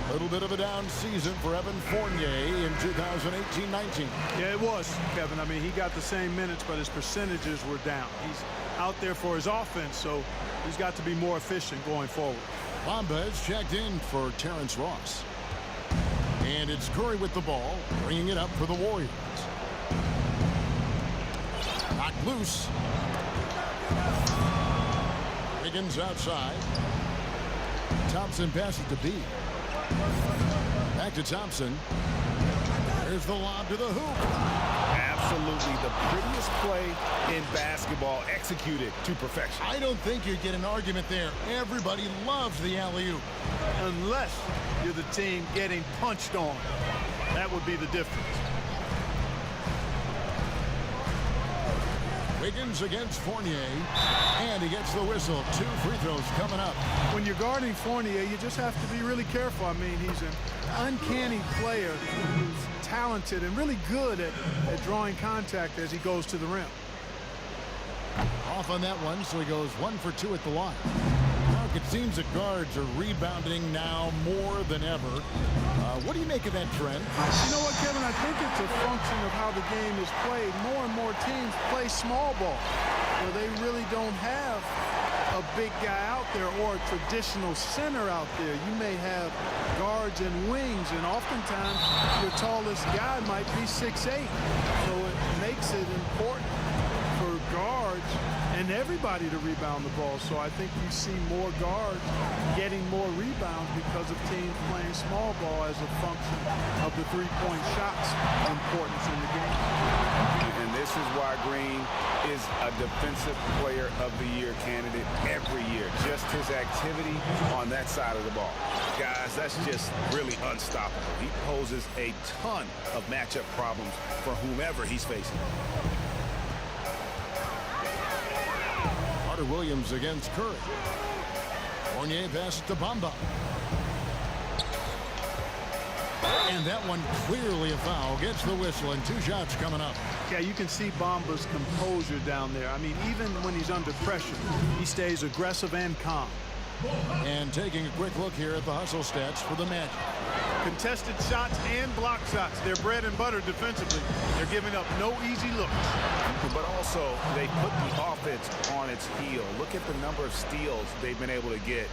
S8: A little bit of a down season for Evan Fournier in 2018-19.
S7: Yeah, it was, Kevin. I mean, he got the same minutes, but his percentages were down. He's out there for his offense, so he's got to be more efficient going forward.
S8: Bombas checked in for Terrence Ross. And it's Curry with the ball, bringing it up for the Warriors. Knocked loose. Wiggins outside. Thompson passes to B. Back to Thompson. There's the lob to the hoop.
S10: Absolutely the prettiest play in basketball, executed to perfection.
S8: I don't think you'd get an argument there. Everybody loves the alley-oop.
S7: Unless you're the team getting punched on. That would be the difference.
S8: Wiggins against Fournier, and he gets the whistle. 2 free throws coming up.
S7: When you're guarding Fournier, you just have to be really careful. I mean, he's an uncanny player who's talented and really good at drawing contact as he goes to the rim.
S8: Off on that one, so he goes 1 for 2 at the line. Mark, it seems that guards are rebounding now more than ever. What do you make of that trend?
S7: You know what, Kevin? I think it's a function of how the game is played. More and more teams play small ball. They really don't have a big guy out there or a traditional center out there. You may have guards and wings, and oftentimes your tallest guy might be 6'8". So it makes it important for guards and everybody to rebound the ball. So I think you see more guards getting more rebounds because of teams playing small ball as a function of the three-point shots importance in the game.
S10: And this is why Green is a defensive player of the year candidate every year. Just his activity on that side of the ball. Guys, that's just really unstoppable. He poses a ton of matchup problems for whomever he's facing.
S8: Williams against Curry. Fournier passes to Bamba. And that one clearly a foul. Gets the whistle, and 2 shots coming up.
S7: Yeah, you can see Bamba's composure down there. I mean, even when he's under pressure, he stays aggressive and calm.
S8: And taking a quick look here at the hustle stats for the Magic.
S7: Contested shots and block shots. They're bread and butter defensively. They're giving up no easy looks.
S10: But also, they put the offense on its heel. Look at the number of steals they've been able to get.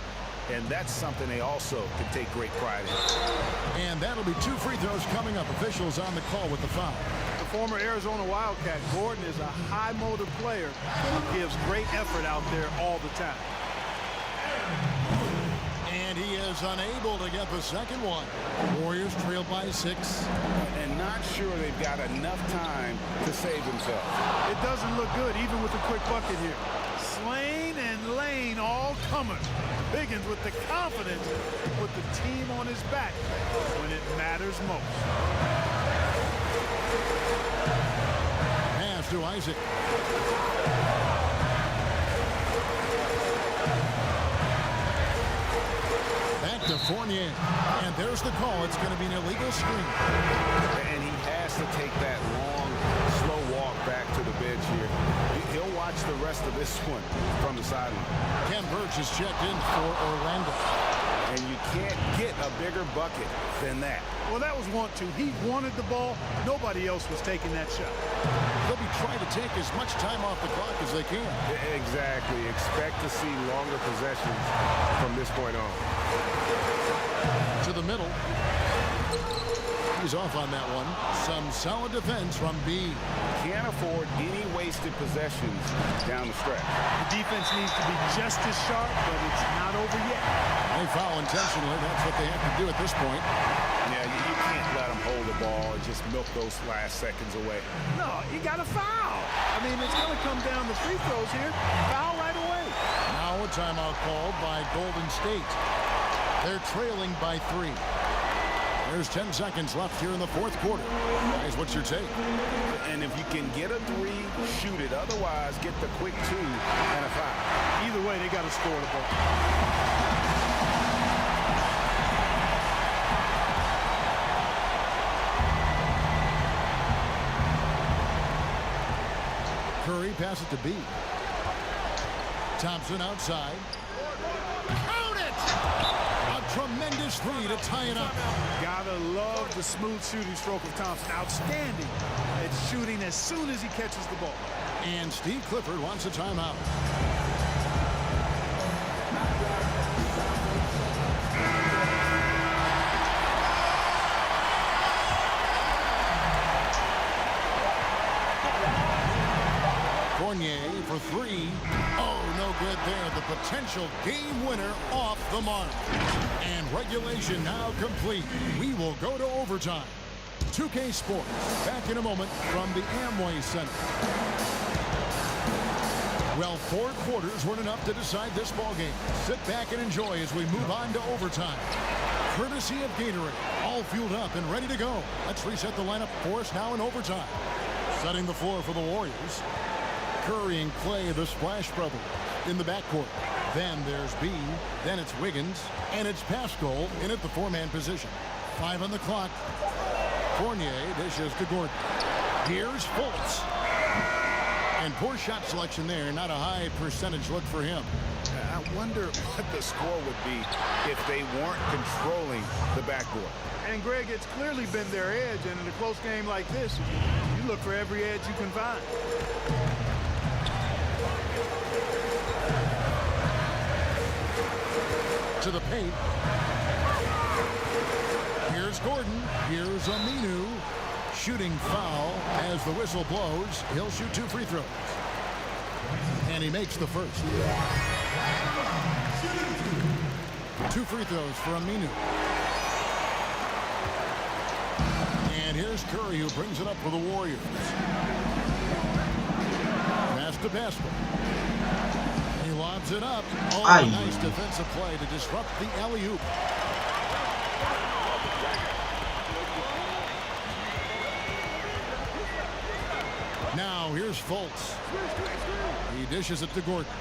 S10: And that's something they also can take great pride in.
S8: And that'll be 2 free throws coming up. Officials on the call with the foul.
S7: The former Arizona Wildcat, Gordon, is a high-motor player who gives great effort out there all the time.
S8: And he is unable to get the second one. Warriors trail by 6.
S10: And not sure they've got enough time to save themselves.
S7: It doesn't look good, even with the quick bucket here. Slane and Lane all comers. Wiggins with the confidence to put the team on his back when it matters most.
S8: Pass to Isaac. Back to Fournier. And there's the call. It's going to be an illegal screen.
S10: And he has to take that long, slow walk back to the bench here. He'll watch the rest of this one from the sideline.
S8: Ken Birch is checked in for Orlando.
S10: And you can't get a bigger bucket than that.
S7: Well, that was want to. He wanted the ball. Nobody else was taking that shot.
S8: They'll be trying to take as much time off the clock as they can.
S5: Exactly. Expect to see longer possessions from this point on.
S8: To the middle. He's off on that one. Some solid defense from B.
S10: Can't afford any wasted possessions down the stretch.
S7: The defense needs to be just as sharp, but it's not over yet.
S8: They foul intentionally. That's what they have to do at this point.
S10: Yeah, you can't let them hold the ball and just milk those last seconds away.
S7: No, you got to foul. I mean, it's going to come down to free throws here. Foul right away.
S8: Now a timeout called by Golden State. They're trailing by 3. There's 10 seconds left here in the 4th quarter. Guys, what's your take?
S10: And if you can get a 3, shoot it. Otherwise, get the quick 2 and a foul.
S7: Either way, they got to score the ball.
S8: Curry passes to B. Thompson outside. Count it! A tremendous 3 to tie it up.
S7: Gotta love the smooth shooting stroke of Thompson. Outstanding at shooting as soon as he catches the ball.
S8: And Steve Clifford wants a timeout. Fournier for 3. Oh, no good there. The potential game winner off the mark. And regulation now complete. We will go to overtime. 2K Sports, back in a moment from the Amway Center. Well, 4 quarters weren't enough to decide this ball game. Sit back and enjoy as we move on to overtime. Courtesy of Gatorade, all fueled up and ready to go. Let's reset the lineup for us now in overtime. Setting the floor for the Warriors. Curry and Clay, the Splash Brothers, in the backcourt. Then there's B, then it's Wiggins, and it's Pascal in at the 4-man position. 5 on the clock. Fournier dishes to Gordon. Here's Fultz. And poor shot selection there. Not a high percentage look for him.
S10: I wonder what the score would be if they weren't controlling the backboard.
S7: And Greg, it's clearly been their edge, and in a close game like this, you look for every edge you can find.
S8: To the paint. Here's Gordon. Here's Aminu. Shooting foul as the whistle blows. He'll shoot 2 free throws. And he makes the first. 2 free throws for Aminu. And here's Curry, who brings it up for the Warriors. Pass to Pascal. He lobs it up. Oh, a nice defensive play to disrupt the alley-oop. Now here's Fultz. He dishes it to Gordon.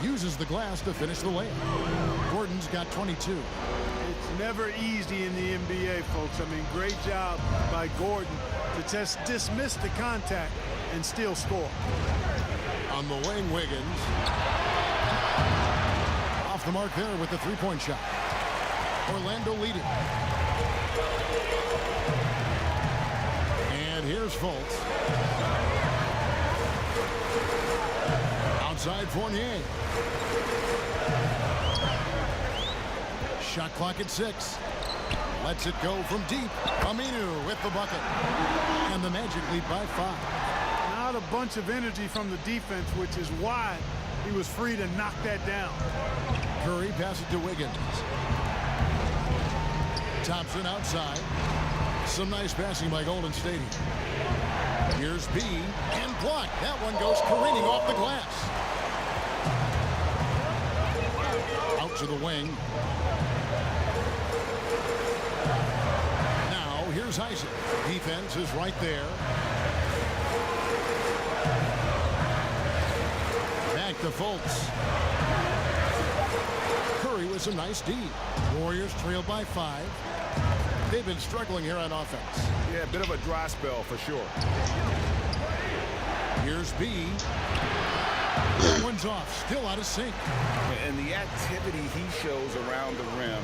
S8: Uses the glass to finish the layup. Gordon's got 22.
S7: It's never easy in the NBA, folks. I mean, great job by Gordon to just dismiss the contact and still score.
S8: On the wing, Wiggins. Off the mark there with the 3-point shot. Orlando leading. And here's Fultz. Outside Fournier. Shot clock at 6. Lets it go from deep. Aminu with the bucket. And the Magic lead by 5.
S7: Not a bunch of energy from the defense, which is why he was free to knock that down.
S8: Curry passes to Wiggins. Thompson outside. Some nice passing by Golden State. Here's B and blocked. That one goes careening off the glass. Out to the wing. Now here's Isaac. Defense is right there. Back to Fultz. Curry with some nice D. Warriors trail by 5. They've been struggling here on offense.
S10: Yeah, a bit of a dry spell for sure.
S8: Here's B. That one's off, still out of sync.
S10: And the activity he shows around the rim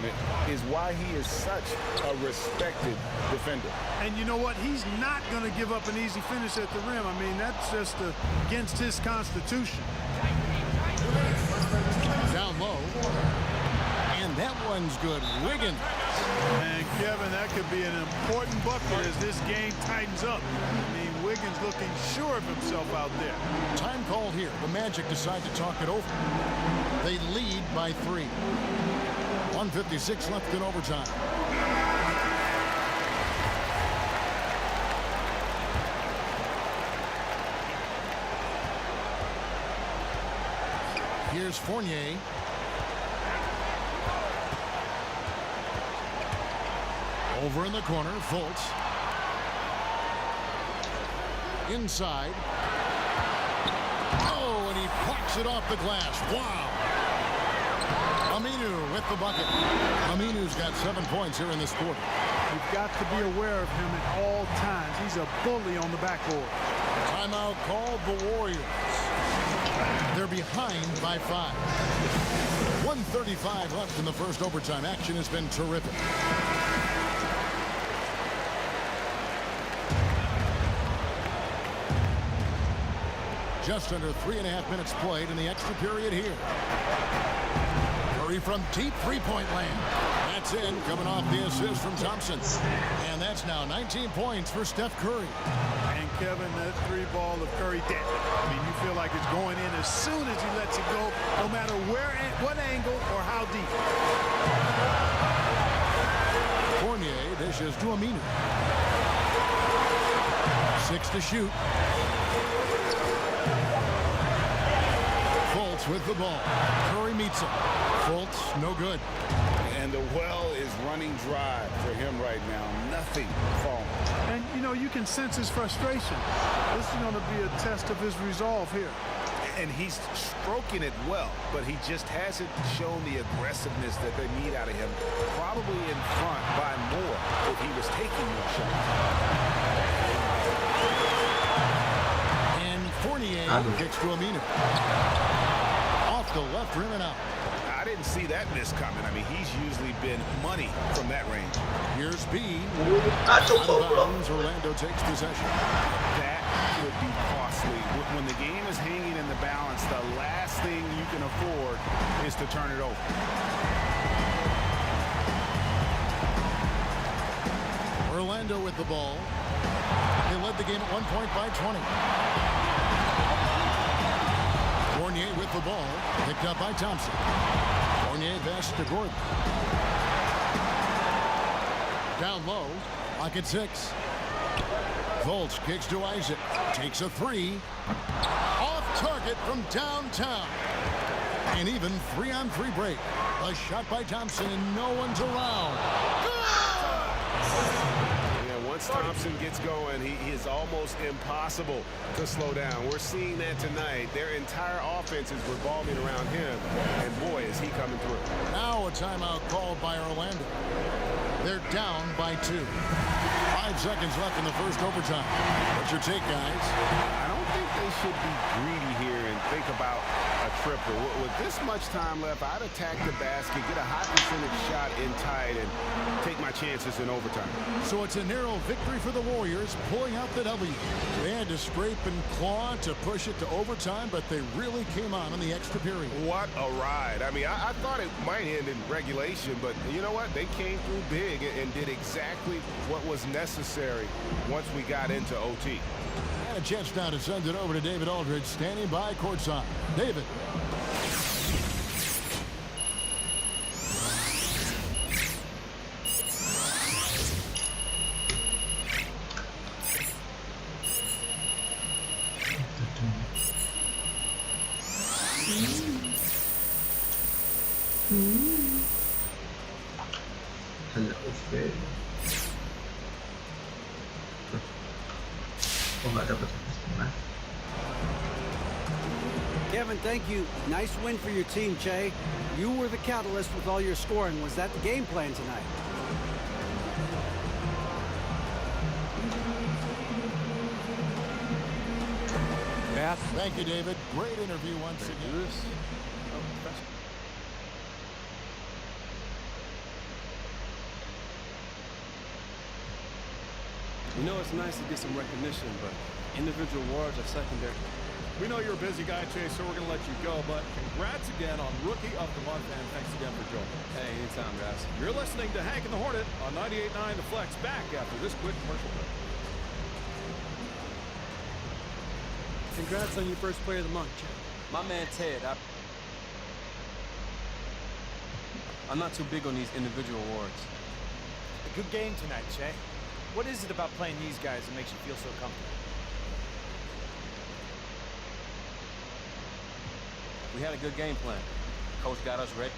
S10: is why he is such a respected defender.
S7: And you know what? He's not going to give up an easy finish at the rim. I mean, that's just against his constitution.
S8: Down low. And that one's good. Wiggins.
S7: And Kevin, that could be an important bucket as this game tightens up. I mean, Wiggins looking sure of himself out there.
S8: Time called here. The Magic decide to talk it over. They lead by 3. 1:56 left in overtime. Here's Fournier. Over in the corner, Fultz. Inside. Oh, and he plucks it off the glass. Wow. Aminu with the bucket. Aminu's got 7 points here in this quarter.
S7: You've got to be aware of him at all times. He's a bully on the backboard.
S8: Timeout called the Warriors. They're behind by 5. 1:35 left in the first overtime. Action has been terrific. Just under 3.5 minutes played in the extra period here. Curry from deep 3-point land. It's in, coming off the assist from Thompson. And that's now 19 points for Steph Curry.
S7: And Kevin, that three ball of Curry, I mean, you feel like it's going in as soon as he lets it go, no matter where, what angle, or how deep.
S8: Fournier dishes to Aminu. 6 to shoot. Fultz with the ball. Curry meets him. Fultz, no good.
S10: And the well is running dry for him right now. Nothing falling.
S7: And, you know, you can sense his frustration. This is going to be a test of his resolve here.
S10: And he's stroking it well, but he just hasn't shown the aggressiveness that they need out of him. Probably in front by more if he was taking more shots.
S8: And Fournier kicks to Aminu. Off the left rim and out.
S10: I didn't see that miss coming. I mean, he's usually been money from that range.
S8: Here's B. Out of bounds, Orlando takes possession.
S10: That could be costly. When the game is hanging in the balance, the last thing you can afford is to turn it over.
S8: Orlando with the ball. They led the game at 1 point by 20. Fournier with the ball, picked up by Thompson. Fournier pass to Gordon. Down low, lock at 6. Fultz kicks to Isaac, takes a 3. Off target from downtown. An even 3-on-3 break. A shot by Thompson and no one's around.
S10: Once Thompson gets going, he is almost impossible to slow down. We're seeing that tonight. Their entire offense is revolving around him, and boy, is he coming through.
S8: Now a timeout called by Orlando. They're down by 2. 5 seconds left in the first overtime. What's your take, guys?
S10: I don't think they should be greedy here and think about a triple. With this much time left, I'd attack the basket, get a high percentage shot in tight, and take my chances in overtime.
S8: So it's a narrow victory for the Warriors, pulling out the W. They had to scrape and claw to push it to overtime, but they really came on in the extra period.
S10: What a ride. I mean, I thought it might end in regulation, but you know what? They came through big and did exactly what was necessary once we got into OT.
S8: And a chance now to send it over to David Aldridge, standing by courtside. David.
S6: Hello, Phil. Oh, nggak dapat.
S9: Kevin, thank you. Nice win for your team, Che. You were the catalyst with all your scoring. Was that the game plan tonight?
S8: Yeah. Thank you, David. Great interview once again.
S11: You know, it's nice to get some recognition, but individual awards are secondary.
S12: We know you're a busy guy, Chase, so we're going to let you go, but congrats again on Rookie of the Month, and thanks again for joining us.
S11: Hey, anytime, guys.
S12: You're listening to Hank and the Hornet on 98.9 The Flex, back after this quick commercial break.
S13: Congrats on your first player of the month, Chad.
S11: My man Ted, I'm not too big on these individual awards.
S2: A good game tonight, Che. What is it about playing these guys that makes you feel so comfortable?
S11: We had a good game plan. Coach got us ready.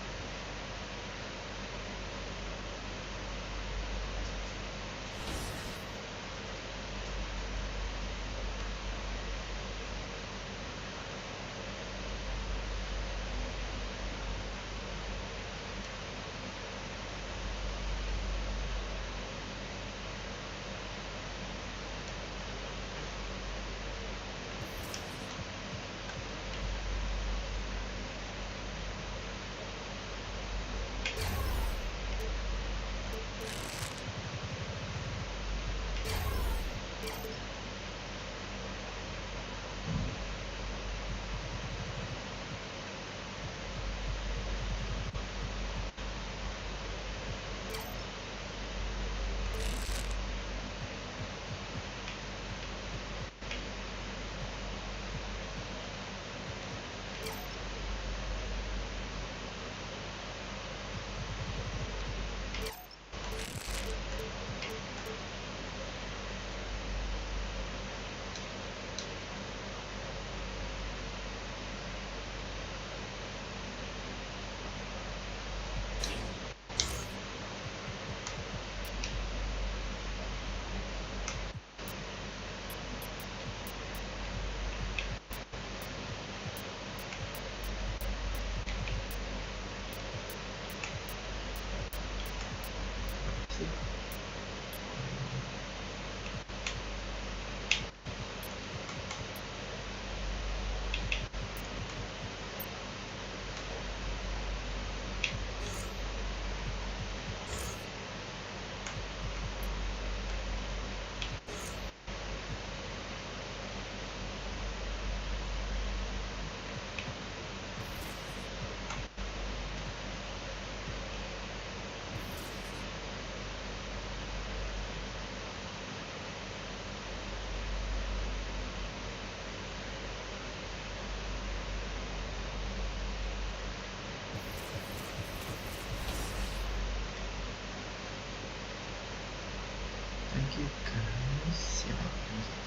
S6: guys, ya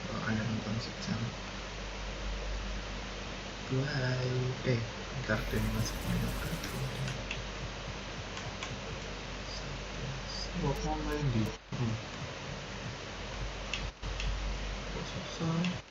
S6: kalau Anda nonton sejam 2 hari ntar deh masuk nyobak mau main di kok susah.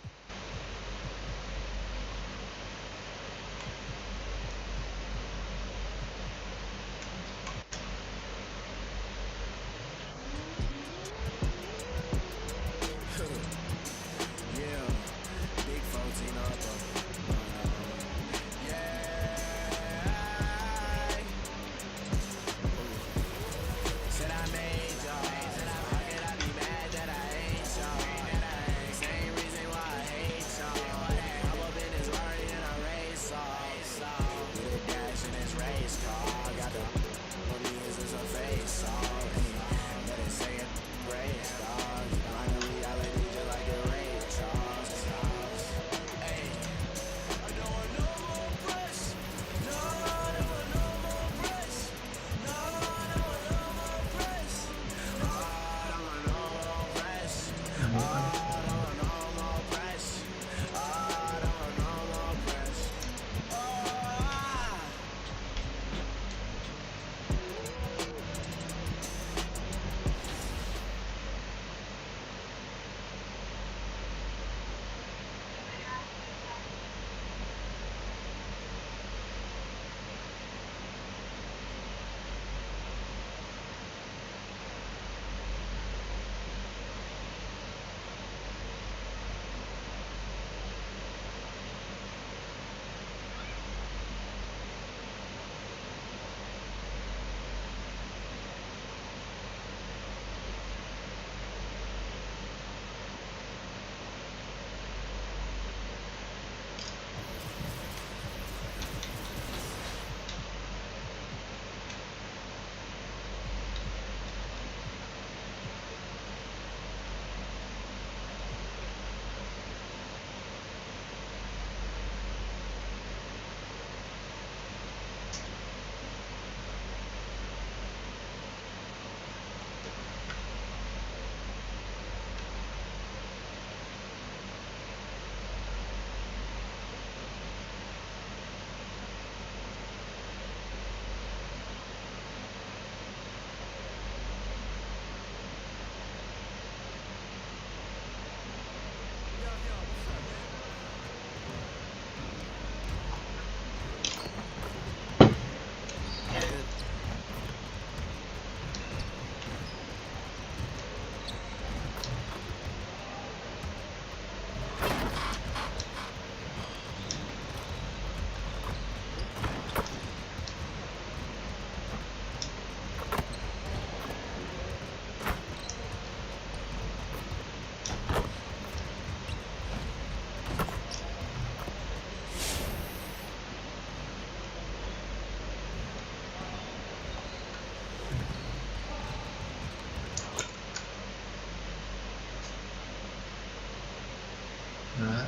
S6: Nah,